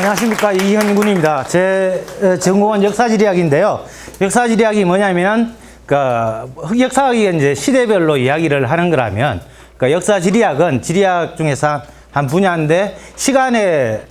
안녕하십니까. 이현군입니다. 제 전공은 역사지리학인데요. 역사지리학이 뭐냐면, 흑역사학이 이제 시대별로 이야기를 하는 거라면, 역사지리학은 지리학 중에서 한 분야인데, 시간의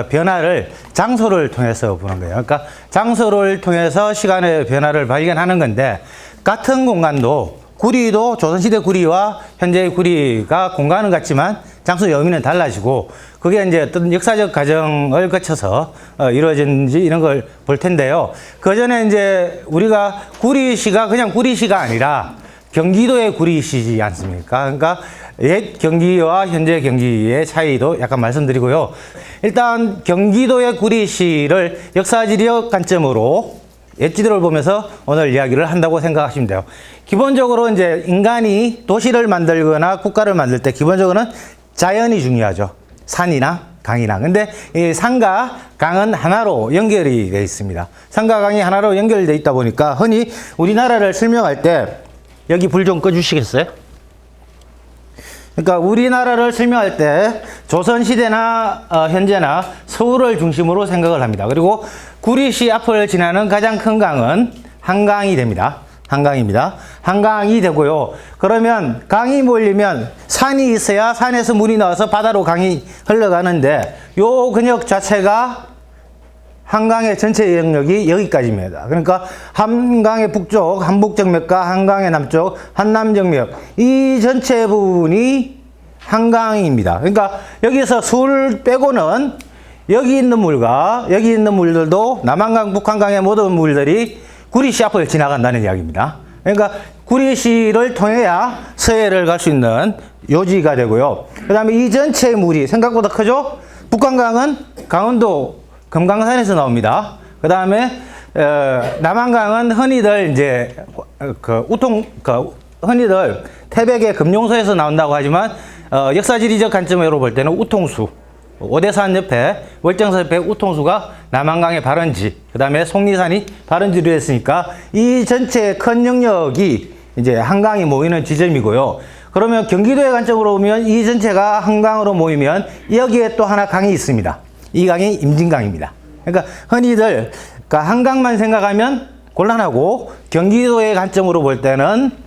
변화를 장소를 통해서 보는 거예요. 그러니까 장소를 통해서 시간의 변화를 발견하는 건데, 같은 공간도 구리도 조선시대 구리와 현재의 구리가 공간은 같지만 장소 여미는 달라지고, 그게 이제 어떤 역사적 과정을 거쳐서 이루어진지 이런 걸 볼 텐데요. 그 전에 이제 우리가 구리시가 그냥 구리시가 아니라 경기도의 구리시지 않습니까? 그러니까 옛 경기와 현재 경기의 차이도 약간 말씀드리고요. 일단 경기도의 구리시를 역사지리학 관점으로 옛 지도를 보면서 오늘 이야기를 한다고 생각하시면 돼요. 기본적으로 이제 인간이 도시를 만들거나 국가를 만들 때 기본적으로는 자연이 중요하죠. 산이나 강이나. 근데 이 산과 강은 하나로 연결이 되어 있습니다. 산과 강이 하나로 연결되어 있다 보니까 흔히 우리나라를 설명할 때 여기 불 좀 꺼주시겠어요? 그러니까 우리나라를 설명할 때 조선시대나 현재나 서울을 중심으로 생각을 합니다. 그리고 구리시 앞을 지나는 가장 큰 강은 한강이 됩니다. 한강입니다. 한강이 되고요. 그러면 강이 몰리면 산이 있어야 산에서 물이 나와서 바다로 강이 흘러가는데 요 근역 자체가 한강의 전체 영역이 여기까지입니다. 그러니까 한강의 북쪽 한북정맥과 한강의 남쪽 한남정맥 이 전체 부분이 한강입니다. 그러니까 여기서 서울 빼고는 여기 있는 물과 여기 있는 물들도 남한강, 북한강의 모든 물들이 구리시 앞을 지나간다는 이야기입니다. 그러니까 구리시를 통해야 서해를 갈 수 있는 요지가 되고요. 그 다음에 이 전체의 물이 생각보다 크죠? 북한강은 강원도 금강산에서 나옵니다. 그 다음에 남한강은 흔히들 이제 흔히들 태백의 금용소에서 나온다고 하지만 역사지리적 관점으로 볼 때는 우통수, 오대산 옆에 월정사 옆에 우통수가 남한강의 발원지, 그 다음에 속리산이 발원지로 했으니까 이 전체 큰 영역이 이제 한강이 모이는 지점이고요. 그러면 경기도의 관점으로 보면 이 전체가 한강으로 모이면 여기에 또 하나 강이 있습니다. 이 강이 임진강입니다. 그러니까 흔히들 한강만 생각하면 곤란하고 경기도의 관점으로 볼 때는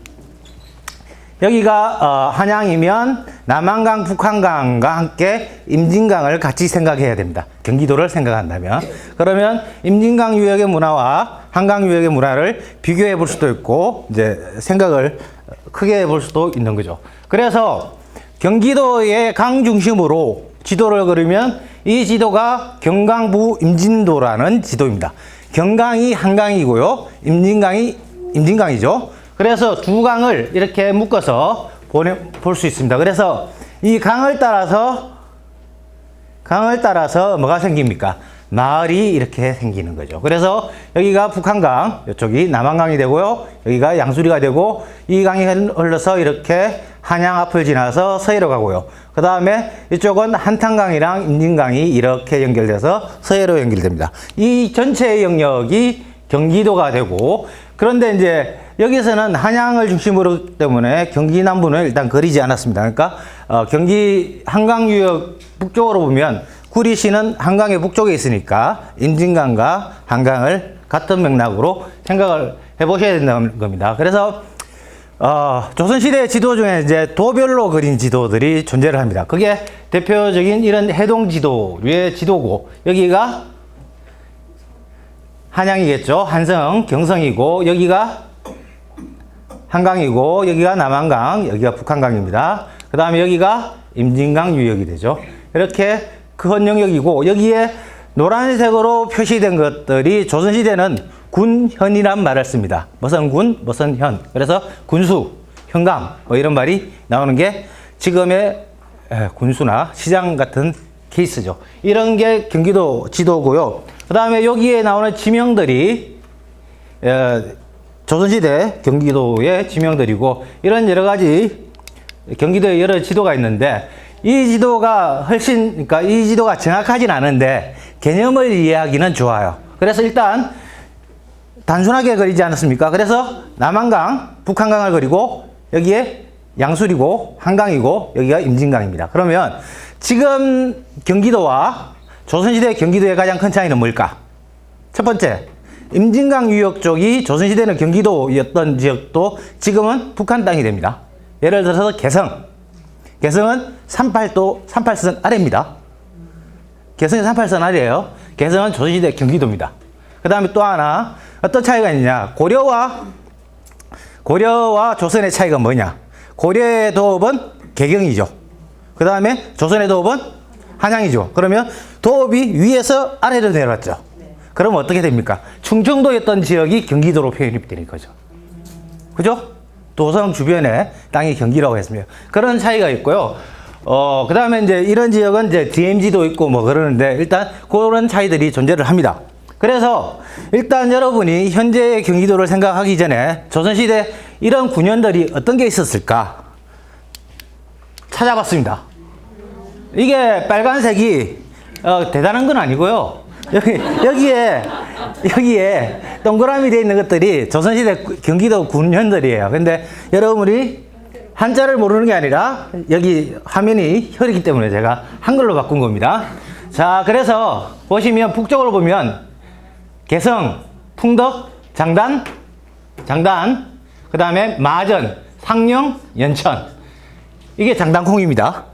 여기가 한양이면 남한강, 북한강과 함께 임진강을 같이 생각해야 됩니다. 경기도를 생각한다면. 그러면 임진강 유역의 문화와 한강 유역의 문화를 비교해 볼 수도 있고 이제 생각을 크게 해볼 수도 있는 거죠. 그래서 경기도의 강 중심으로 지도를 그리면 이 지도가 경강부 임진도라는 지도입니다. 경강이 한강이고요. 임진강이 임진강이죠. 그래서 두 강을 이렇게 묶어서 볼 수 있습니다. 그래서 이 강을 따라서 뭐가 생깁니까? 마을이 이렇게 생기는 거죠. 그래서 여기가 북한강, 이쪽이 남한강이 되고요. 여기가 양수리가 되고 이 강이 흘러서 이렇게 한양 앞을 지나서 서해로 가고요. 그 다음에 이쪽은 한탄강이랑 임진강이 이렇게 연결돼서 서해로 연결됩니다. 이 전체 영역이 경기도가 되고, 그런데 이제 여기서는 한양을 중심으로 때문에 경기 남부는 일단 그리지 않았습니다. 그러니까 경기 한강 유역 북쪽으로 보면 구리시는 한강의 북쪽에 있으니까 임진강과 한강을 같은 맥락으로 생각을 해보셔야 된다는 겁니다. 그래서 조선시대 지도 중에 이제 도별로 그린 지도들이 존재를 합니다. 그게 대표적인 이런 해동지도류의 지도고, 여기가 한양이겠죠. 한성, 경성이고, 여기가 한강이고, 여기가 남한강, 여기가 북한강입니다. 그 다음에 여기가 임진강 유역이 되죠. 이렇게 큰 영역이고, 여기에 노란색으로 표시된 것들이 조선시대는 군현이란 말을 씁니다. 무슨 군, 무슨 현. 그래서 군수, 현감, 뭐 이런 말이 나오는 게 지금의 군수나 시장 같은 케이스죠. 이런 게 경기도 지도고요. 그 다음에 여기에 나오는 지명들이 조선시대 경기도의 지명들이고, 이런 여러 가지 경기도의 여러 지도가 있는데, 이 지도가 그러니까 이 지도가 정확하진 않은데 개념을 이해하기는 좋아요. 그래서 일단 단순하게 그리지 않았습니까? 그래서 남한강, 북한강을 그리고 여기에 양수리고 한강이고 여기가 임진강입니다. 그러면 지금 경기도와 조선시대 경기도의 가장 큰 차이는 뭘까? 첫 번째, 임진강 유역 쪽이 조선시대는 경기도였던 지역도 지금은 북한 땅이 됩니다. 예를 들어서 개성. 개성은 38선 아래입니다. 개성이 38선 아래예요. 개성은 조선시대 경기도입니다. 그 다음에 또 하나, 어떤 차이가 있느냐. 고려와 조선의 차이가 뭐냐. 고려의 도읍은 개경이죠. 그 다음에 조선의 도읍은 한양이죠. 그러면 도읍이 위에서 아래로 내려왔죠. 그러면 어떻게 됩니까? 충청도였던 지역이 경기도로 표현이 되는 거죠. 그죠? 도성 주변에 땅이 경기라고 했습니다. 그런 차이가 있고요. 그 다음에 이제 이런 지역은 이제 DMZ도 있고 뭐 그러는데 일단 그런 차이들이 존재를 합니다. 그래서 일단 여러분이 현재의 경기도를 생각하기 전에 조선시대 이런 군현들이 어떤 게 있었을까 찾아봤습니다. 이게 빨간색이 대단한 건 아니고요. 여기에 동그라미 되어 있는 것들이 조선시대 경기도 군현들이에요. 근데 여러분이 한자를 모르는 게 아니라 여기 화면이 혈이기 때문에 제가 한글로 바꾼 겁니다. 자, 그래서 보시면 북쪽으로 보면 개성, 풍덕, 장단, 그 다음에 마전, 상령, 연천. 이게 장단콩입니다.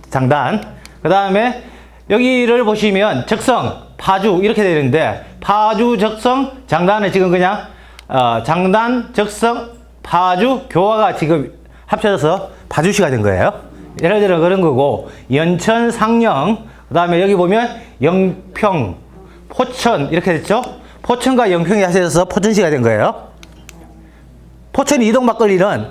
장단. 그 다음에 여기를 보시면 적성, 파주 이렇게 되는데 파주, 적성, 장단은 지금 그냥 장단, 적성, 파주, 교화가 지금 합쳐져서 파주시가 된 거예요. 예를 들어 그런 거고 연천, 상령, 그 다음에 여기 보면 영평, 포천 이렇게 됐죠. 포천과 영평이 합쳐져서 포천시가 된 거예요. 포천 이동 막걸리는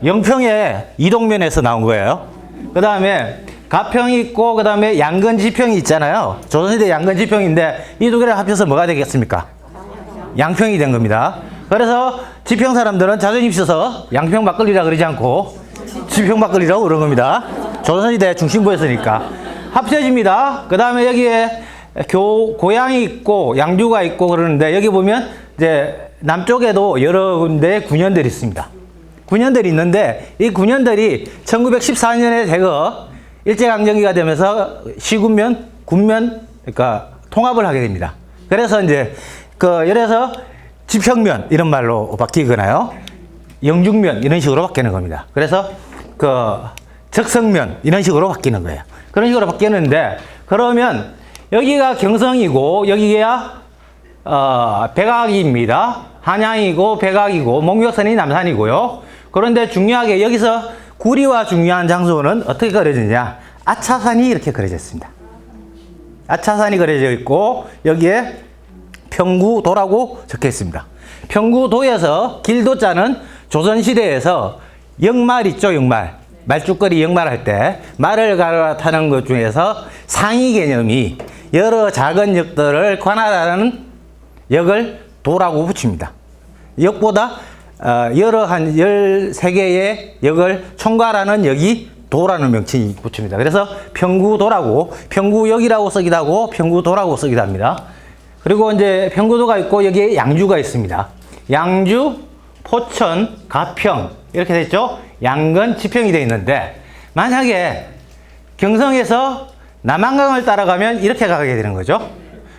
영평의 이동면에서 나온 거예요. 그 다음에 가평이 있고 그 다음에 양근지평이 있잖아요. 조선시대 양근지평인데 이 두 개를 합쳐서 뭐가 되겠습니까? 양평이 된 겁니다. 그래서 지평 사람들은 자존심 있어서 양평 막걸리라 그러지 않고 지평 막걸리라고 그런 겁니다. 조선시대 중심부였으니까 합쳐집니다. 그 다음에 여기에 고향이 있고 양주가 있고 그러는데 여기 보면 이제 남쪽에도 여러 군데 군현들이 있습니다. 군현들이 있는데 이 군현들이 1914년에 대거 일제강점기가 되면서 시군면, 군면, 그러니까 통합을 하게 됩니다. 그래서 이제 그래서 지평면 이런 말로 바뀌거나요. 영중면 이런 식으로 바뀌는 겁니다. 그래서 적성면 이런 식으로 바뀌는 거예요. 그런 식으로 바뀌는데 그러면 여기가 경성이고 여기가 백악입니다. 한양이고 백악이고 목욕선이 남산이고요. 그런데 중요하게 여기서 구리와 중요한 장소는 어떻게 그려지냐. 아차산이 이렇게 그려져 있습니다. 아차산이 그려져 있고 여기에 평구도라고 적혀 있습니다. 평구도에서 길도자는 조선시대에서 역말 있죠. 역말. 말죽거리 역말할 때 말을 갈아타는 것 중에서 상위 개념이 여러 작은 역들을 관할하는 역을 도라고 붙입니다. 역보다 여러 한 13개의 역을 총괄하는 역이 도라는 명칭이 붙입니다. 그래서 평구도라고, 평구역이라고 쓰기도 하고 평구도라고 쓰기도 합니다. 그리고 이제 평구도가 있고 여기에 양주가 있습니다. 양주, 포천, 가평 이렇게 됐죠. 양근, 지평이 되어 있는데 만약에 경성에서 남한강을 따라가면 이렇게 가게 되는 거죠.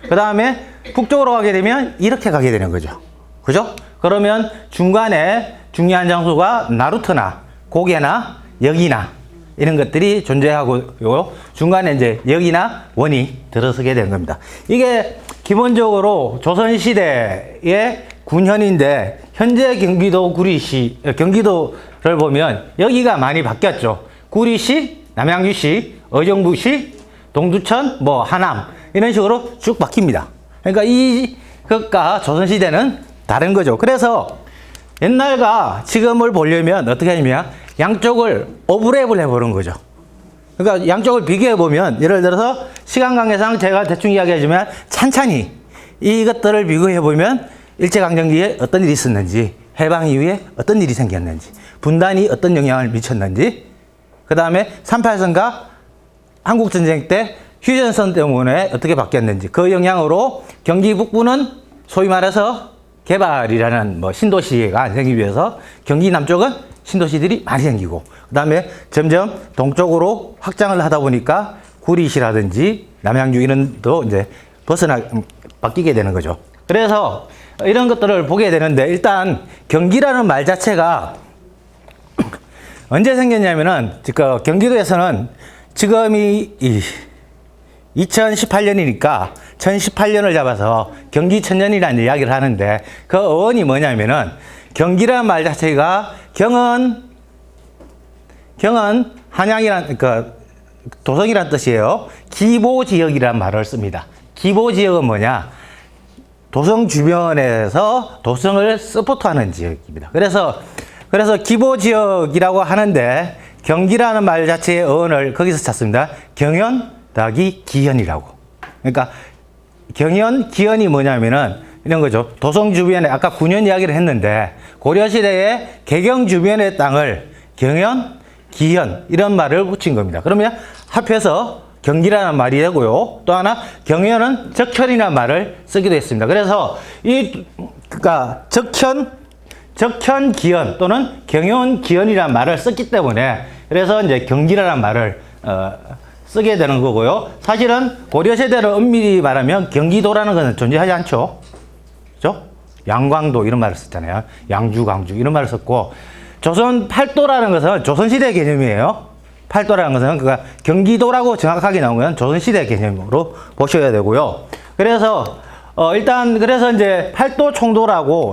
그 다음에 북쪽으로 가게 되면 이렇게 가게 되는 거죠. 그죠? 그러면 중간에 중요한 장소가 나루터나 고개나 역이나 이런 것들이 존재하고요. 중간에 이제 역이나 원이 들어서게 되는 겁니다. 이게 기본적으로 조선시대의 군현인데 현재 경기도 구리시, 경기도를 보면 여기가 많이 바뀌었죠. 구리시, 남양주시, 의정부시, 동두천, 뭐 하남 이런 식으로 쭉 바뀝니다. 그러니까 이것과 조선시대는 다른 거죠. 그래서 옛날과 지금을 보려면 어떻게 하냐면 양쪽을 오버랩을 해보는 거죠. 그러니까 양쪽을 비교해보면 예를 들어서 시간 관계상 제가 대충 이야기하지만 찬찬히 이것들을 비교해보면 일제강점기에 어떤 일이 있었는지, 해방 이후에 어떤 일이 생겼는지, 분단이 어떤 영향을 미쳤는지, 그 다음에 38선과 한국전쟁 때 휴전선 때문에 어떻게 바뀌었는지, 그 영향으로 경기 북부는 소위 말해서 개발이라는 뭐 신도시가 생기기 위해서 경기 남쪽은 신도시들이 많이 생기고, 그 다음에 점점 동쪽으로 확장을 하다 보니까 구리시라든지 남양주 이런도 이제 바뀌게 되는 거죠. 그래서 이런 것들을 보게 되는데 일단 경기라는 말 자체가 언제 생겼냐면은 경기도에서는 지금이 2018년이니까 1018년을 잡아서 경기천년이라는 이야기를 하는데 그 어원이 뭐냐면은 경기라는 말 자체가 경은 한양이란 도성이란 뜻이에요. 기보지역이라는 말을 씁니다. 기보지역은 뭐냐? 도성 주변에서 도성을 서포트하는 지역입니다. 그래서 기보지역이라고 하는데 경기라는 말 자체의 어원을 거기서 찾습니다. 경연 더하기 기현이라고. 그러니까 경연, 기현이 뭐냐면은 이런 거죠. 도성 주변에 아까 군현 이야기를 했는데 고려시대에 개경 주변의 땅을 경연, 기현 이런 말을 붙인 겁니다. 그러면 합해서 경기라는 말이 되고요. 또 하나 경연은 적현이라는 말을 쓰기도 했습니다. 그래서 그러니까 적현 기현 또는 경연 기현이라는 말을 썼기 때문에 그래서 이제 경기라는 말을 쓰게 되는 거고요. 사실은 고려시대를 엄밀히 말하면 경기도라는 것은 존재하지 않죠. 그죠? 양광도 이런 말을 썼잖아요. 양주, 광주 이런 말을 썼고 조선 팔도라는 것은 조선시대 개념이에요. 팔도라는 것은 그러니까 경기도라고 정확하게 나온 건 조선시대 개념으로 보셔야 되고요. 그래서 일단 그래서 이제 팔도 총도라고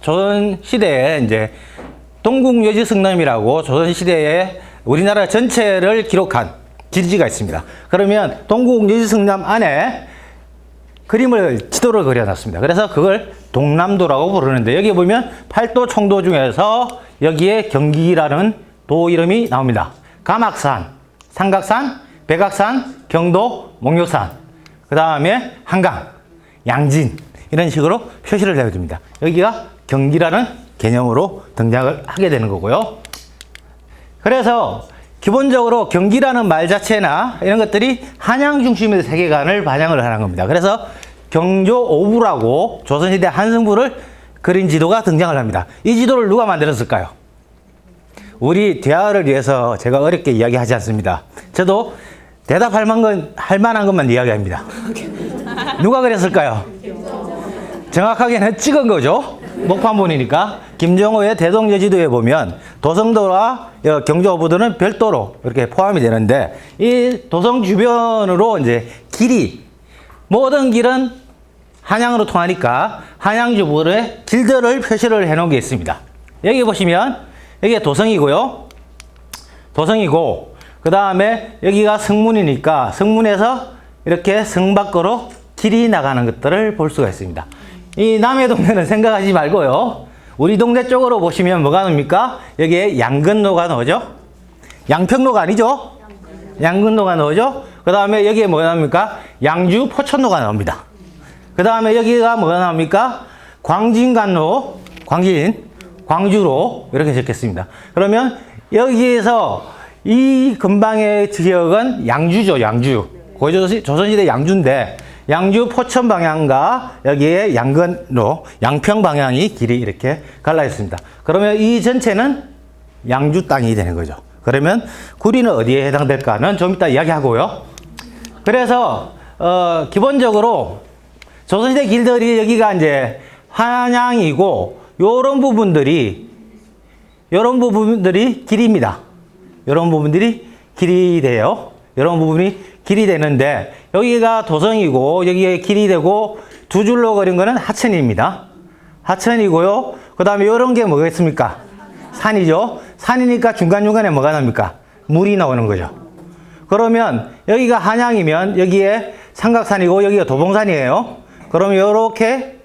조선시대에 이제 동국여지승남이라고 조선시대에 우리나라 전체를 기록한 지리지가 있습니다. 그러면 동국여지승남 안에 지도를 그려놨습니다. 그래서 그걸 동남도라고 부르는데 여기 보면 팔도 총도 중에서 여기에 경기라는 도 이름이 나옵니다. 가막산, 삼각산, 백악산, 경도, 목욕산, 그 다음에 한강, 양진 이런 식으로 표시를 해줍니다. 여기가 경기라는 개념으로 등장을 하게 되는 거고요. 그래서 기본적으로 경기라는 말 자체나 이런 것들이 한양 중심의 세계관을 반영을 하는 겁니다. 그래서 경조오부라고 조선시대 한승부를 그린 지도가 등장을 합니다. 이 지도를 누가 만들었을까요? 우리 대화를 위해서 제가 어렵게 이야기하지 않습니다. 저도 대답할 만한 것만 이야기합니다. 누가 그랬을까요? 정확하게는 찍은 거죠. 목판본이니까. 김정호의 대동여지도에 보면 도성도와 경조오부도는 별도로 이렇게 포함이 되는데 이 도성 주변으로 이제 모든 길은 한양으로 통하니까 한양주부의 길들을 표시를 해놓은 게 있습니다. 여기 보시면 여기가 도성이고요. 도성이고 그 다음에 여기가 성문이니까 성문에서 이렇게 성 밖으로 길이 나가는 것들을 볼 수가 있습니다. 이 남의 동네는 생각하지 말고요. 우리 동네 쪽으로 보시면 뭐가 나옵니까? 여기에 양근로가 나오죠. 양평로가 아니죠. 양근로가 나오죠. 그 다음에 여기에 뭐가 나옵니까? 양주 포천로가 나옵니다. 그 다음에 여기가 뭐가 나옵니까? 광진간로, 광주로 이렇게 적혔습니다. 그러면 여기에서 이 근방의 지역은 양주죠. 양주. 조선시대 양주인데 양주 포천 방향과 여기에 양근로, 양평 방향이 길이 이렇게 갈라 있습니다. 그러면 이 전체는 양주 땅이 되는 거죠. 그러면 구리는 어디에 해당될까는 좀 이따 이야기하고요. 그래서 기본적으로 조선시대 길들이 여기가 이제 한양이고 요런 부분들이 길입니다. 요런 부분들이 길이 돼요. 요런 부분이 길이 되는데 여기가 도성이고 여기에 길이 되고 두 줄로 그린 거는 하천입니다. 하천이고요. 그 다음에 요런 게 뭐겠습니까? 산이죠. 산이니까 중간중간에 뭐가 납니까? 물이 나오는 거죠. 그러면 여기가 한양이면 여기에 삼각산이고 여기가 도봉산이에요. 그러면 이렇게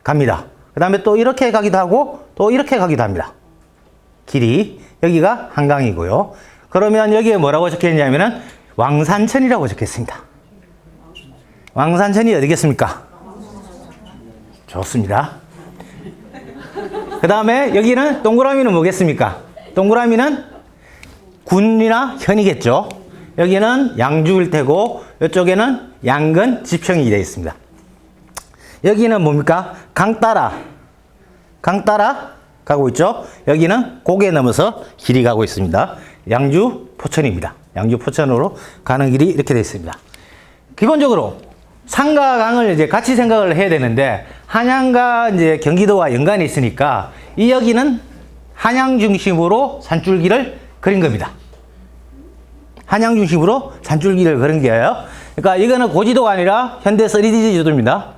갑니다. 그 다음에 또 이렇게 가기도 하고 또 이렇게 가기도 합니다. 길이. 여기가 한강이고요. 그러면 여기에 뭐라고 적혀 있냐면은 왕산천이라고 적혀 있습니다. 왕산천이 어디겠습니까? 좋습니다. 그 다음에 여기는 동그라미는 뭐겠습니까? 동그라미는 군이나 현이겠죠. 여기는 양주일 테고 이쪽에는 양근 지평이 되어 있습니다. 여기는 뭡니까? 강 따라 가고 있죠. 여기는 고개 넘어서 길이 가고 있습니다. 양주 포천입니다. 양주 포천으로 가는 길이 이렇게 되어 있습니다. 기본적으로 상과 강을 이제 같이 생각을 해야 되는데, 한양과 이제 경기도와 연관이 있으니까 이 여기는 한양 중심으로 산줄기를 그린 겁니다. 한양 중심으로 산줄기를 그린 거예요. 그러니까 이거는 고지도가 아니라 현대 3D 지도입니다.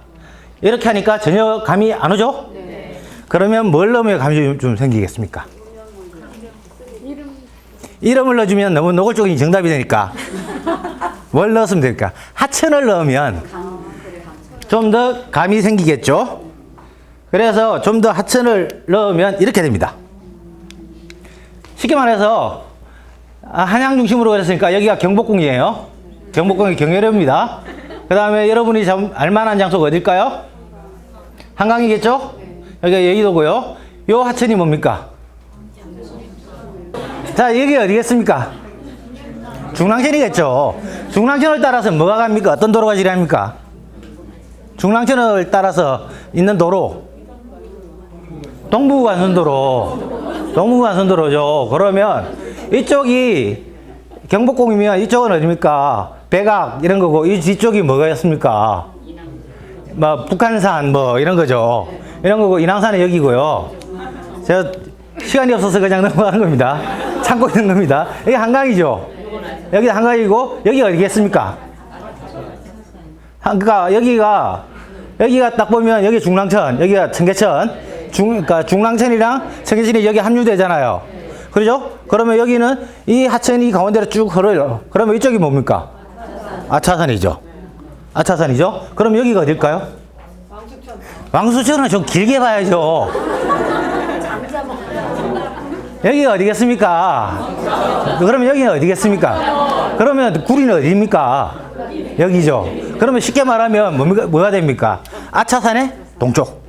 이렇게 하니까 전혀 감이 안 오죠? 네. 그러면 뭘 넣으면 감이 좀 생기겠습니까? 이름을 넣어주면 너무 노골적인 정답이 되니까 뭘 넣었으면 될까? 하천을 넣으면 좀 더 감이 생기겠죠? 그래서 좀 더 하천을 넣으면 이렇게 됩니다. 쉽게 말해서 한양 중심으로 그랬으니까 여기가 경복궁이에요. 경복궁이 경회로입니다. 그 다음에 여러분이 알만한 장소가 어딜까요? 한강이겠죠? 여기가 여의도고요. 요 하천이 뭡니까? 자, 여기 어디겠습니까? 중랑천이겠죠. 중랑천을 따라서 뭐가 갑니까? 어떤 도로가 지나갑니까? 중랑천을 따라서 있는 도로, 동부간선도로, 동부간선도로죠. 그러면 이쪽이 경복궁이면 이쪽은 어디입니까? 백악 이런 거고, 이 뒤쪽이 뭐였습니까? 뭐 북한산 뭐 이런 거죠. 이런 거고, 인왕산은 여기고요. 제가 시간이 없어서 그냥 넘어가는 겁니다. 참고 있는 겁니다. 여기 한강이죠. 여기 한강이고, 여기 어디겠습니까? 그러니까 여기가 딱 보면 여기 중랑천, 여기가 청계천, 그러니까 중랑천이랑 청계천이 여기 합류되잖아요. 그러죠? 그러면 여기는 이 하천이 가운데로 쭉 흐르요. 그러면 이쪽이 뭡니까? 아차산이죠. 아차산이죠. 그럼 여기가 어딜까요? 왕수천은 좀 길게 봐야죠. 여기가 어디겠습니까? 그러면 여기는 어디겠습니까? 그러면 구리는 어디입니까? 여기죠. 그러면 쉽게 말하면 뭐가 됩니까? 아차산의 동쪽.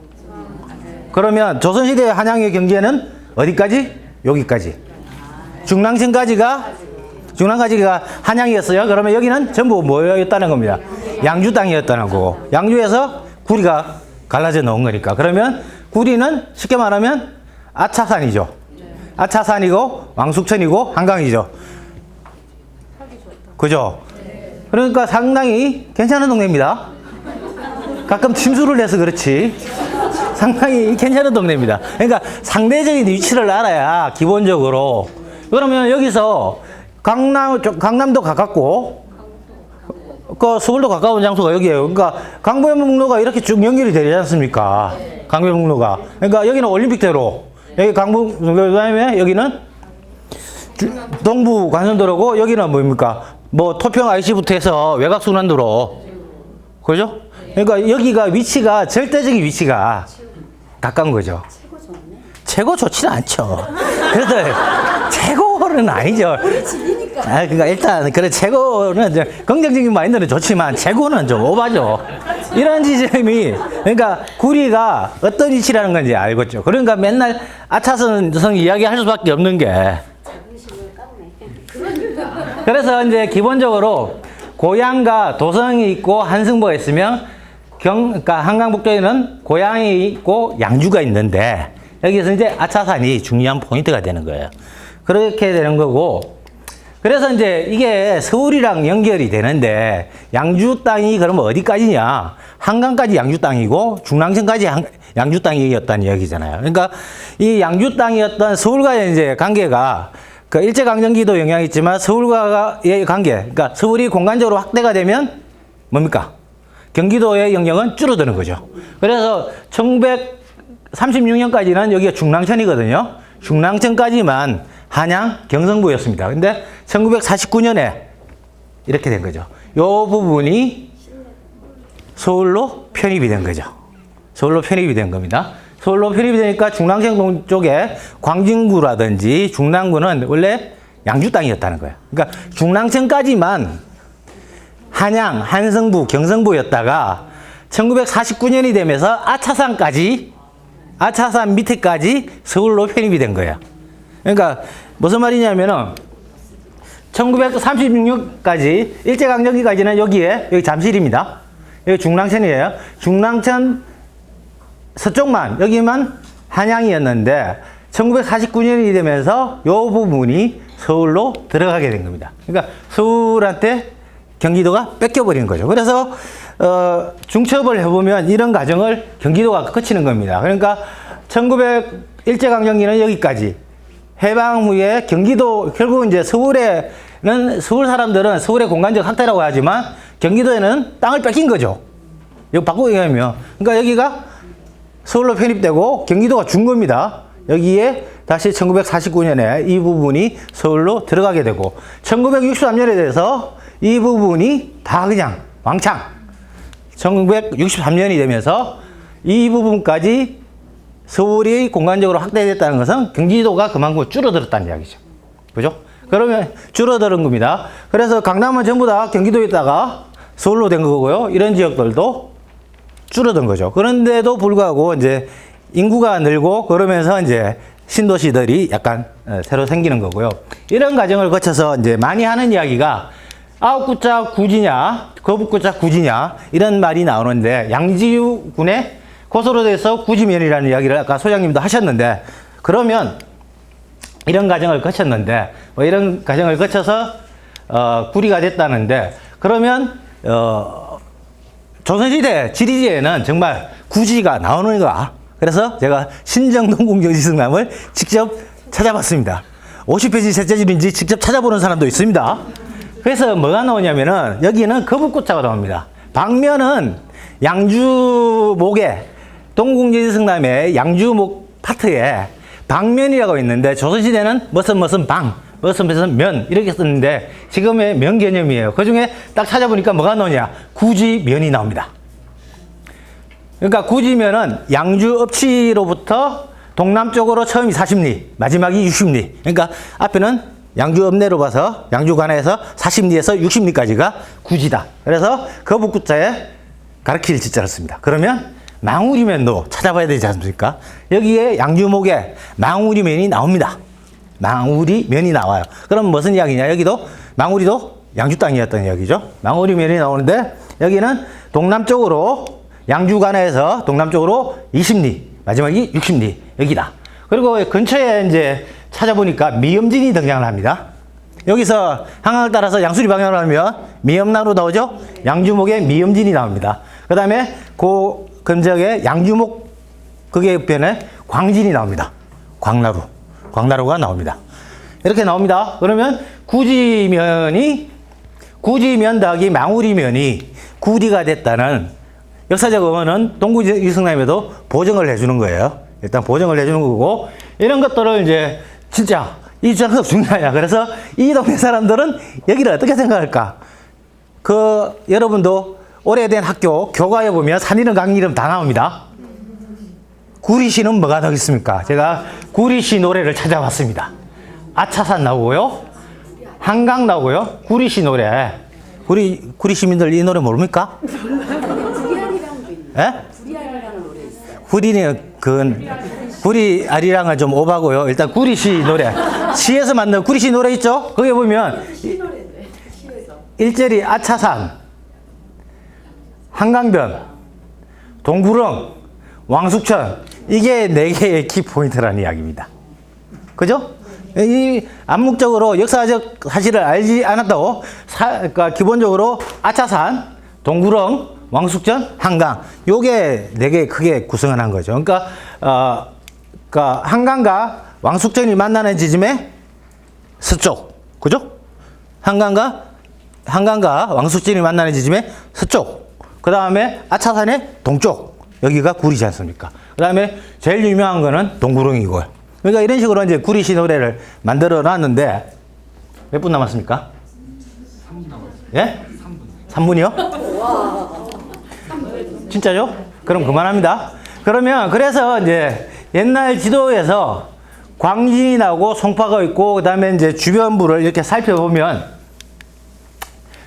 그러면 조선시대 한양의 경계는 어디까지? 여기까지. 중랑천까지가 한양이었어요. 그러면 여기는 전부 뭐였다는 겁니다. 양주 땅이었다는 거고, 양주에서 구리가 갈라져 놓은 거니까. 그러면 구리는 쉽게 말하면 아차산이죠. 아차산이고 왕숙천이고 한강이죠. 그죠? 그러니까 상당히 괜찮은 동네입니다. 가끔 침수를 내서 그렇지 상당히 괜찮은 동네입니다. 그러니까 상대적인 위치를 알아야 기본적으로. 그러면 여기서 강남도 가깝고 그 서울도 가까운 장소가 여기에요. 그러니까 강변북로가 이렇게 쭉 연결이 되지 않습니까? 강변북로가. 그러니까 여기는 올림픽대로, 여기 그다음에 여기는 동부 관선도로고, 여기는 뭡니까? 뭐 토평 IC부터 해서 외곽순환도로. 그죠? 그러니까 여기가 위치가, 절대적인 위치가 가까운 거죠. 최고 좋지는 않죠. 그래도 최고는 아니죠. 그러니까 일단 그래, 최고는 긍정적인 마인드는 좋지만 최고는 좀 오바죠. 이런 지점이, 그러니까 구리가 어떤 위치라는 건지 알겠죠. 그러니까 맨날 아차선 이야기할 수밖에 없는 게. 그래서 이제 기본적으로 고양과 도성이 있고 한승보가 있으면 그러니까 한강북도에는 고양이 있고 양주가 있는데, 여기서 이제 아차산이 중요한 포인트가 되는 거예요. 그렇게 되는 거고, 그래서 이제 이게 서울이랑 연결이 되는데, 양주 땅이 그러면 어디까지냐? 한강까지 양주 땅이고 중랑천까지 양주 땅이었다는 얘기잖아요. 그러니까 이 양주 땅이었던 서울과의 이제 관계가, 그 일제강점기도 영향이 있지만 서울과의 관계, 그러니까 서울이 공간적으로 확대가 되면 뭡니까? 경기도의 영역은 줄어드는 거죠. 그래서 1936년까지는 여기가 중랑천이거든요. 중랑천까지만 한양, 경성부였습니다. 근데 1949년에 이렇게 된 거죠. 요 부분이 서울로 편입이 된 거죠. 서울로 편입이 된 겁니다. 서울로 편입이 되니까 중랑천 쪽에 광진구라든지 중랑구는 원래 양주 땅이었다는 거예요. 그러니까 중랑천까지만 한양, 한성부, 경성부였다가 1949년이 되면서 아차산 밑에까지 서울로 편입이 된 거예요. 그러니까 무슨 말이냐면은 1936년까지 일제강점기까지는 여기 잠실입니다. 여기 중랑천이에요. 중랑천 서쪽만, 여기만 한양이었는데 1949년이 되면서 이 부분이 서울로 들어가게 된 겁니다. 그러니까 서울한테 경기도가 뺏겨버린 거죠. 그래서 중첩을 해보면 이런 과정을 경기도가 거치는 겁니다. 그러니까 1900 일제강점기는 여기까지. 해방 후에 경기도, 결국 이제 서울에는, 서울 사람들은 서울의 공간적 확대라고 하지만 경기도에는 땅을 뺏긴 거죠. 여기 바꾸고 얘기하면. 그러니까 여기가 서울로 편입되고 경기도가 준 겁니다. 여기에 다시 1949년에 이 부분이 서울로 들어가게 되고 1963년에 대해서 이 부분이 다 그냥 왕창 1963년이 되면서 이 부분까지 서울이 공간적으로 확대됐다는 것은 경기도가 그만큼 줄어들었다는 이야기죠. 그죠? 그러면 줄어드는 겁니다. 그래서 강남은 전부 다 경기도에 있다가 서울로 된 거고요. 이런 지역들도 줄어든 거죠. 그런데도 불구하고 이제 인구가 늘고 그러면서 이제 신도시들이 약간 새로 생기는 거고요. 이런 과정을 거쳐서 이제 많이 하는 이야기가 아홉구자 구지냐, 거북구자 구지냐 이런 말이 나오는데 양지군의 고소로 돼서 구지면이라는 이야기를 아까 소장님도 하셨는데 그러면 이런 과정을 거쳤는데 이런 과정을 거쳐서 구리가 됐다는데 그러면 조선시대 지리지에는 정말 구지가 나오는가? 그래서 제가 신정동궁정지승남을 직접 찾아봤습니다. 50페이지 셋째 줄인지 직접 찾아보는 사람도 있습니다. 그래서 뭐가 나오냐면은 여기는 거북구자가 나옵니다. 방면은 양주목에 동궁정지승남의 양주목 파트에 방면이라고 있는데 조선시대는 무슨 방, 무슨 면 이렇게 썼는데 지금의 면 개념이에요. 그 중에 딱 찾아보니까 뭐가 나오냐? 구지면이 나옵니다. 그러니까 구지면은 양주 읍치로부터 동남쪽으로 처음이 40리, 마지막이 60리. 그러니까 앞에는 양주 읍내로 봐서 양주관에서 40리에서 60리까지가 구지다. 그래서 거북구자에 가르칠 지자를 씁니다. 그러면 망우리면도 찾아봐야 되지 않습니까? 여기에 양주목에 망우리면이 나옵니다. 망우리면이 나와요. 그럼 무슨 이야기냐? 여기도 망우리도 양주 땅이었던 이야기죠. 망우리면이 나오는데 여기는 동남쪽으로 양주관에서 동남쪽으로 20리, 마지막이 60리 여기다. 그리고 근처에 이제 찾아보니까 미염진이 등장을 합니다. 여기서 한강을 따라서 양수리 방향으로 하면 미염나루 나오죠? 양주목에 미염진이 나옵니다. 그 다음에 그 근적에 양주목 그게 옆에는 광진이 나옵니다. 광나루가 나옵니다. 이렇게 나옵니다. 그러면 구지면 더하기 망우리면이 구리가 됐다는 역사적 어원은 동궁정지승남에도 보정을 해주는 거예요. 일단 보정을 해주는 거고 이런 것들을 이제 진짜 이 주장석 중요하냐. 그래서 이 동네 사람들은 여기를 어떻게 생각할까? 여러분도 오래된 학교 교과에 보면 산 이름 강 이름 다 나옵니다. 구리시는 뭐가 나오겠습니까? 제가 구리시 노래를 찾아봤습니다. 아차산 나오고요. 한강 나오고요. 구리시 노래. 구리 시민들 이 노래 모릅니까? 예? 구리는 구리아리랑은 좀 오바고요. 일단 구리시 노래. 시에서 만든 구리시 노래 있죠? 거기 보면 일제리 아차산, 한강변, 동구릉, 왕숙천 이게 4개의 키포인트라는 이야기입니다. 그죠? 이 암묵적으로 역사적 사실을 알지 않았다고 그러니까 기본적으로 아차산, 동구릉, 왕숙천, 한강 요게 4개 크게 구성을 한 거죠. 그러니까 한강과 왕숙천이 만나는 지점에 서쪽, 그죠? 한강과 왕숙천이 만나는 지점에 서쪽, 그 다음에 아차산의 동쪽, 여기가 구리지 않습니까? 그 다음에 제일 유명한 거는 동구릉이고요. 그러니까 이런 식으로 이제 구리시 노래를 만들어 놨는데 몇 분 남았습니까? 3분 남았어요. 예? 3분이요? 진짜죠? 그럼 그만합니다. 그래서 이제 옛날 지도에서 광진이 나오고 송파가 있고 그 다음에 이제 주변부를 이렇게 살펴보면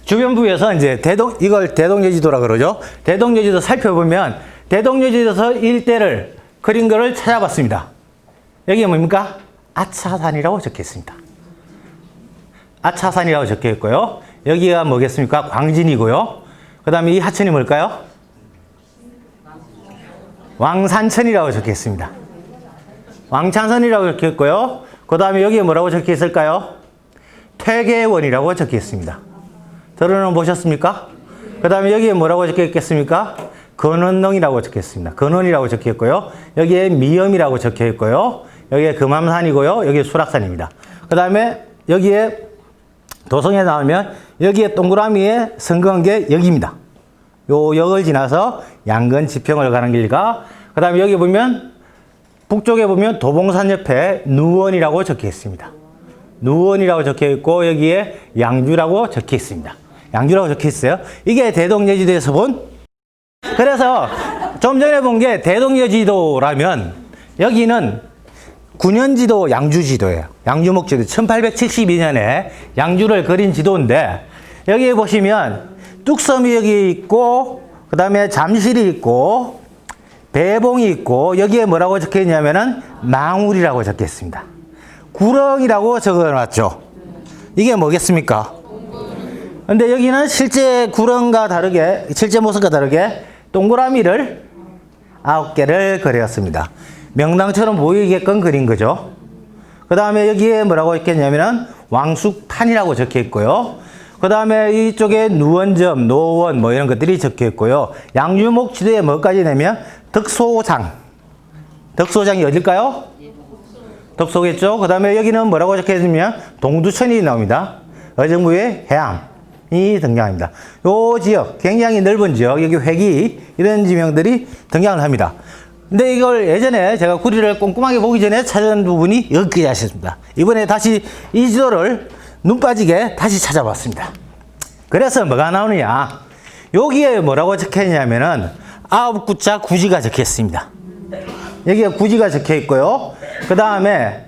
주변부에서 이제 이걸 대동여지도라 그러죠. 대동여지도 살펴보면 대동여지도에서 일대를 그린 거를 찾아봤습니다. 여기에 뭡니까? 아차산이라고 적혀 있습니다. 아차산이라고 적혀 있고요. 여기가 뭐겠습니까? 광진이고요. 그 다음에 이 하천이 뭘까요? 왕산천이라고 적혀 있습니다. 왕창선이라고 적혀 있고요. 그 다음에 여기에 뭐라고 적혀 있을까요? 퇴계원이라고 적혀 있습니다. 들어는 보셨습니까? 그 다음에 여기에 뭐라고 적혀 있겠습니까? 근원능이라고 적혀 있습니다. 근원이라고 적혀 있고요. 여기에 미염이라고 적혀 있고요. 여기에 금암산이고요. 여기에 수락산입니다. 그 다음에 여기에 도성에 나오면 여기에 동그라미에 성공한 게 여기입니다. 요 역을 지나서 양근 지평을 가는 길과 그 다음에 여기 보면 북쪽에 보면 도봉산 옆에 누원이라고 적혀 있습니다. 누원이라고 적혀 있고 여기에 양주라고 적혀 있습니다. 양주라고 적혀 있어요. 이게 대동여지도에서 본, 그래서 좀 전에 본 게 대동여지도라면 여기는 9년 지도 양주지도예요. 양주목지도 1872년에 양주를 그린 지도인데 여기 보시면 뚝섬이 여기 있고 그 다음에 잠실이 있고 배봉이 있고 여기에 뭐라고 적혀 있냐면은 망울이라고 적혀 있습니다. 구렁이라고 적어놨죠. 이게 뭐겠습니까? 근데 여기는 실제 구렁과 다르게, 실제 모습과 다르게 동그라미를 9개를 그렸습니다. 명당처럼 보이게끔 그린 거죠. 그 다음에 여기에 뭐라고 있겠냐면은 왕숙탄이라고 적혀 있고요. 그 다음에 이쪽에 누원점, 노원 뭐 이런 것들이 적혀 있고요. 양주목 지도에 뭐까지 내면 덕소장. 덕소장이 어딜까요? 덕소겠죠. 그 다음에 여기는 뭐라고 적혀 있으면 동두천이 나옵니다. 어정부의 해암이 등장합니다. 요 지역, 굉장히 넓은 지역, 여기 회기 이런 지명들이 등장을 합니다. 근데 이걸 예전에 제가 구리를 꼼꼼하게 보기 전에 찾은 부분이 여기까지였습니다. 이번에 다시 이 지도를 눈 빠지게 다시 찾아봤습니다. 그래서 뭐가 나오느냐. 여기에 뭐라고 적혀 있냐면은 9구자 구지가 적혀 있습니다. 여기에 구지가 적혀 있고요. 그 다음에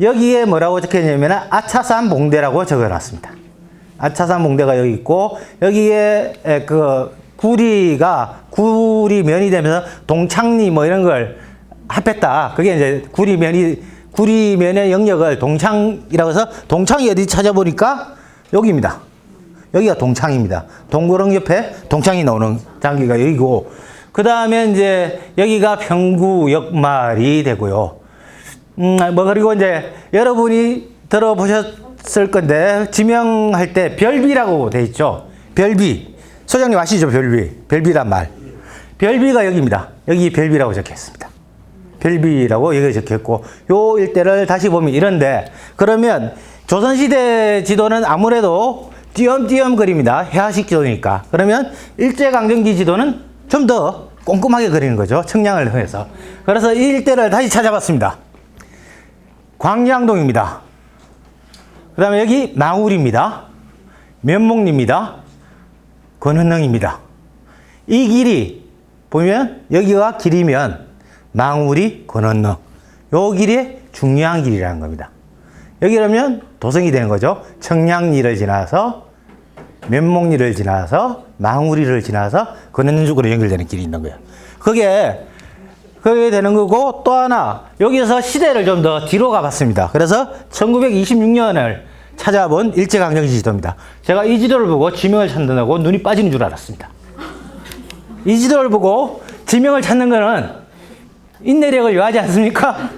여기에 뭐라고 적혀 있냐면은 아차산 봉대라고 적어 놨습니다. 아차산 봉대가 여기 있고 여기에 구리면이 되면서 동창리 뭐 이런 걸 합했다. 그게 이제 구리면의 영역을 동창이라고 해서 동창이 어디 찾아보니까 여기입니다. 여기가 동창입니다. 동구릉 옆에 동창이 나오는 장기가 여기고, 그 다음에 이제 여기가 평구 역말이 되고요. 그리고 이제 여러분이 들어보셨을 건데, 지명할 때 별비라고 돼 있죠. 별비. 소장님 아시죠? 별비. 별비란 말. 별비가 여기입니다. 여기 별비라고 적혀 있습니다. 별비라고 여기 적혀 있고, 요 일대를 다시 보면 이런데, 그러면 조선시대 지도는 아무래도 띄엄띄엄 그립니다. 해화식 지도니까. 그러면 일제강점기 지도는 좀 더 꼼꼼하게 그리는 거죠. 청량을 통해서. 그래서 이 일대를 다시 찾아봤습니다. 광양동입니다. 그 다음에 여기 망울입니다. 면목리입니다. 권은능입니다. 이 길이 보면 여기가 길이면 망울이 권은능. 요 길이 중요한 길이라는 겁니다. 여기 그러면 도성이 되는 거죠. 청량리를 지나서 면목리를 지나서 망우리를 지나서 권은능 쪽으로 연결되는 길이 있는 거예요. 그게 되는 거고, 또 하나 여기서 시대를 좀 더 뒤로 가봤습니다. 그래서 1926년을 찾아본 일제강점기 지도입니다. 제가 이 지도를 보고 지명을 찾는다고 눈이 빠지는 줄 알았습니다. 이 지도를 보고 지명을 찾는 거는 인내력을 요하지 않습니까?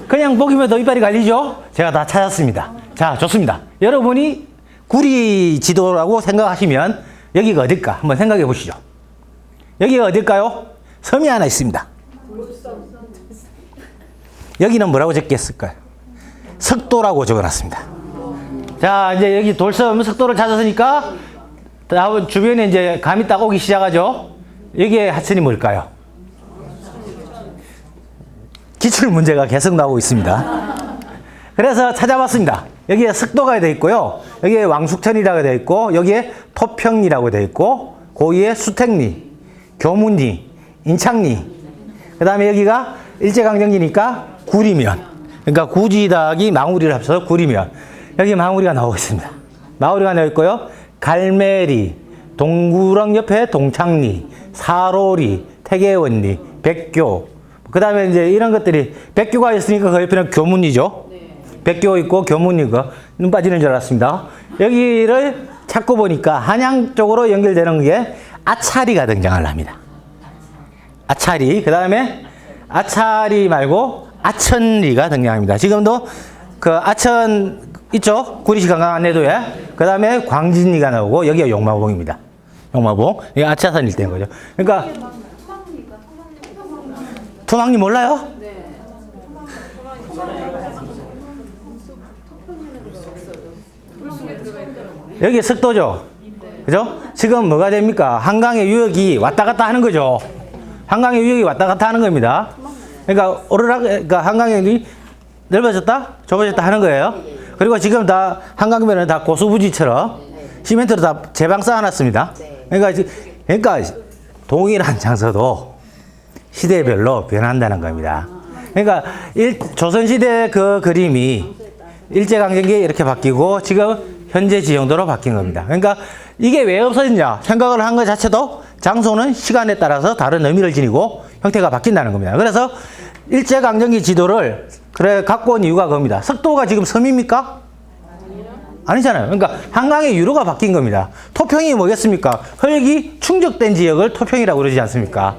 그냥 보기만 더 이빨이 갈리죠? 제가 다 찾았습니다. 자, 좋습니다. 여러분이 구리 지도라고 생각하시면 여기가 어딜까? 한번 생각해 보시죠. 여기가 어딜까요? 섬이 하나 있습니다. 여기는 뭐라고 적겠을까요? 석도라고 적어놨습니다. 자, 이제 여기 돌섬 석도를 찾았으니까 다음 주변에 이제 감이 딱 오기 시작하죠? 여기에 하천이 뭘까요? 기출 문제가 계속 나오고 있습니다. 그래서 찾아봤습니다. 여기에 석도가 되어 있고요. 여기에 왕숙천이라고 되어 있고, 여기에 포평리라고 되어 있고, 고위에 수택리, 교문리, 인창리. 그 다음에 여기가 일제강점기니까 구리면. 그러니까 구지닭이 망우리를 합쳐서 구리면. 여기 망우리가 나오고 있습니다. 망우리가 나와 있고요. 갈매리, 동구릉 옆에 동창리, 사로리, 태계원리, 백교. 그 다음에 이제 이런 것들이, 백교가 있으니까 그 옆에는 교문이죠. 백교 있고 교문이고, 눈 빠지는 줄 알았습니다. 여기를 찾고 보니까 한양 쪽으로 연결되는 게 아차리가 등장을 합니다. 아차리. 그 다음에 아차리 말고 아천리가 등장합니다. 지금도 그 아천 있죠? 구리시 관광 안내도에. 그 다음에 광진리가 나오고, 여기가 용마봉입니다. 용마봉. 이게 아차산 일대인 거죠. 그러니까, 토막리 몰라요? 여기 석도죠? 그죠? 지금 뭐가 됩니까? 한강의 유역이 왔다 갔다 하는 거죠. 한강의 유역이 왔다 갔다 하는 겁니다. 그러니까, 오르락, 그러니까 한강의 유역이 넓어졌다? 좁아졌다 하는 거예요. 그리고 지금 다, 한강변은 다 고수부지처럼 시멘트로 다 제방 쌓아놨습니다. 그러니까 동일한 장소도 시대별로 변한다는 겁니다. 그러니까, 조선시대 그 그림이 일제강점기에 이렇게 바뀌고, 지금 현재 지형도로 바뀐 겁니다. 그러니까, 이게 왜 없어졌냐 생각을 한 것 자체도 장소는 시간에 따라서 다른 의미를 지니고 형태가 바뀐다는 겁니다. 그래서 일제강점기 지도를 갖고 온 이유가 그겁니다. 석도가 지금 섬입니까? 아니잖아요. 그러니까 한강의 유로가 바뀐 겁니다. 토평이 뭐겠습니까? 흙이 충족된 지역을 토평이라고 그러지 않습니까?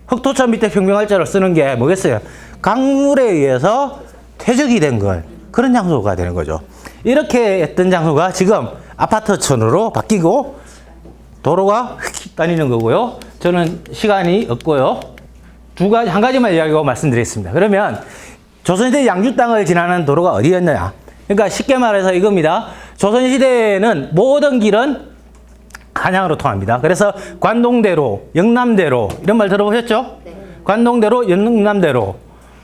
흑토천 밑에 평평할자를 쓰는 게 뭐겠어요? 강물에 의해서 퇴적이 된 걸, 그런 장소가 되는 거죠. 이렇게 했던 장소가 지금 아파트촌으로 바뀌고 도로가 다니는 거고요. 저는 시간이 없고요. 한 가지만 이야기하고 말씀드리겠습니다. 그러면 조선시대 양주 땅을 지나는 도로가 어디였느냐? 그러니까 쉽게 말해서 이겁니다. 조선시대에는 모든 길은 한양으로 통합니다. 그래서 관동대로, 영남대로 이런 말 들어보셨죠? 네. 관동대로, 영남대로,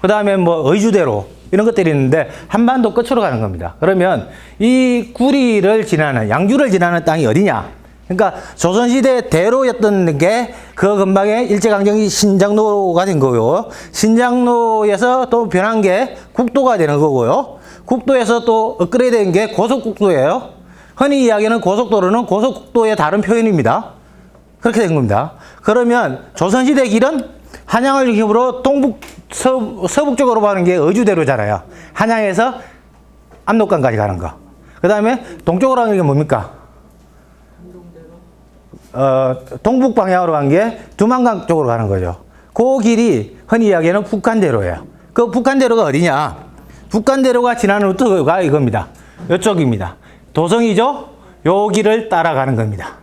그 다음에 뭐 의주대로 이런 것들이 있는데 한반도 끝으로 가는 겁니다. 그러면 이 구리를 지나는, 양주를 지나는 땅이 어디냐? 그러니까 조선시대 대로였던 게 그 근방에 일제강점기 신장로가 된 거고요. 신장로에서 또 변한 게 국도가 되는 거고요. 국도에서 또 업그레이드 된 게 고속국도예요. 흔히 이야기하는 고속도로는 고속국도의 다른 표현입니다. 그렇게 된 겁니다. 그러면 조선시대 길은 한양을 중심으로 서북쪽으로 가는 게 의주대로잖아요. 한양에서 압록강까지 가는 거. 그 다음에 동쪽으로 가는 게 뭡니까? 동북 방향으로 간 게 두만강 쪽으로 가는 거죠. 그 길이 흔히 이야기하는 북한대로예요. 그 북한대로가 어디냐? 북한대로가 지나는 루트가 이겁니다. 이쪽입니다. 도성이죠? 요 길을 따라가는 겁니다.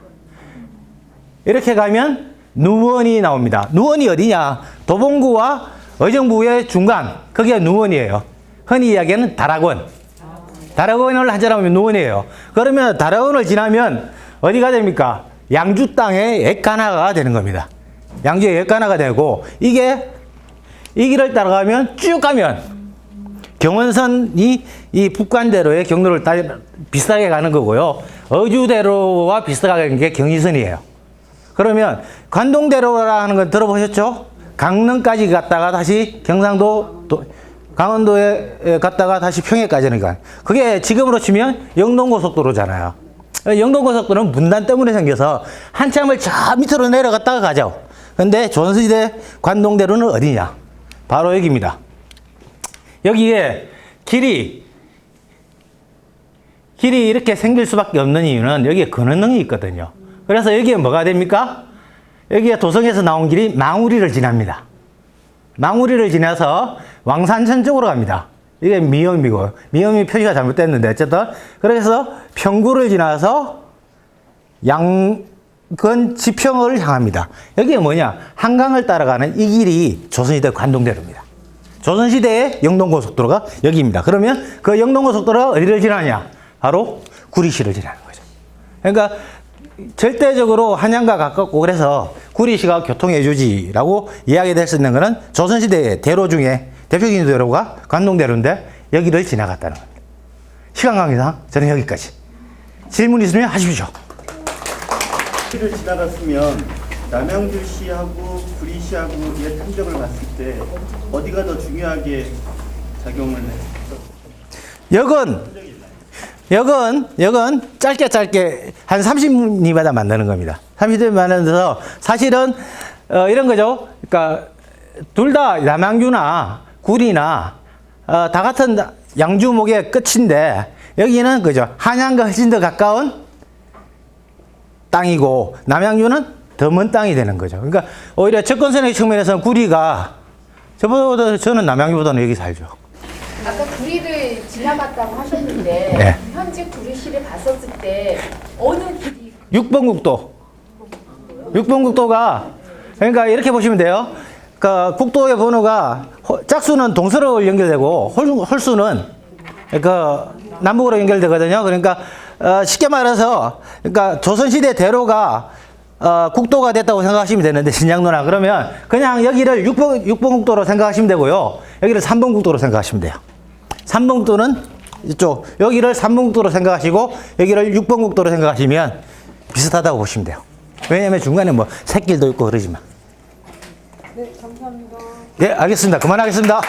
이렇게 가면 누원이 나옵니다. 누원이 어디냐? 도봉구와 의정부의 중간, 거기가 누원이에요. 흔히 이야기하는 다락원. 다락원을 한자로 하면 누원이에요. 그러면 다락원을 지나면 어디가 됩니까? 양주 땅의 액가나가 되는 겁니다. 양주의 액가나가 되고, 이 길을 따라가면 쭉 가면 경원선이 이 북간대로의 경로를 비슷하게 가는 거고요. 의주대로와 비슷하게 가는 게 경의선이에요. 그러면 관동대로라는 건 들어보셨죠? 강릉까지 갔다가 다시 경상도, 강원도에 갔다가 다시 평해까지 하는 거. 그게 지금으로 치면 영동고속도로잖아요. 영동고속도로는 분단 때문에 생겨서 한참을 저 밑으로 내려갔다가 가죠. 근데 조선시대 관동대로는 어디냐? 바로 여기입니다. 여기에 길이 이렇게 생길 수밖에 없는 이유는 여기에 근원릉이 있거든요. 그래서 여기에 뭐가 됩니까? 여기에 도성에서 나온 길이 망우리를 지납니다. 망우리를 지나서 왕산천 쪽으로 갑니다. 이게 미음이고, 미음이 표시가 잘못됐는데, 어쨌든. 그래서 평구를 지나서 양근 지평을 향합니다. 여기에 뭐냐? 한강을 따라가는 이 길이 조선시대 관동대로입니다. 조선시대의 영동고속도로가 여기입니다. 그러면 그 영동고속도로가 어디를 지나냐? 바로 구리시를 지나는 거죠. 그러니까 절대적으로 한양과 가깝고, 그래서 구리시가 교통해주지라고 이야기될 수 있는 것은 조선시대의 대로 중에 대표적인 대로가 관동대로인데 여기를 지나갔다는 겁니다. 시간 관계상 저는 여기까지. 질문 있으면 하십시오. 구리를 지나갔으면 남양주시하고 구리시하고의 판정을 봤을 때 어디가 더 중요하게 작용을 했어? 역은 짧게 한 30리마다 만드는 겁니다. 30리마다 만들어서 사실은 이런 거죠. 그러니까 둘 다 남양주나 구리나 다 같은 양주목의 끝인데, 여기는 그죠, 한양과 훨씬 더 가까운 땅이고 남양주는 더 먼 땅이 되는 거죠. 그러니까 오히려 접근선의 측면에서는 구리가 저는 남양주보다는 여기 살죠. 아까 구리를 지나 지나갔다고 하셨는데 네. 현재 구리시를 봤었을 때 어느 길이 6번 국도. 6번 국도가, 그러니까 이렇게 보시면 돼요. 그 국도의 번호가 짝수는 동서로 연결되고 홀수는 그 남북으로 연결되거든요. 그러니까 쉽게 말해서 그러니까 조선시대 대로가 국도가 됐다고 생각하시면 되는데, 신장로나 그러면 그냥 여기를 6번 국도로 생각하시면 되고요. 여기를 3번 국도로 생각하시면 돼요. 3번 국도는 이쪽, 여기를 3번 국도로 생각하시고 여기를 6번 국도로 생각하시면 비슷하다고 보시면 돼요. 왜냐하면 중간에 뭐 샛길도 있고 그러지만. 네, 감사합니다. 네, 알겠습니다. 그만하겠습니다.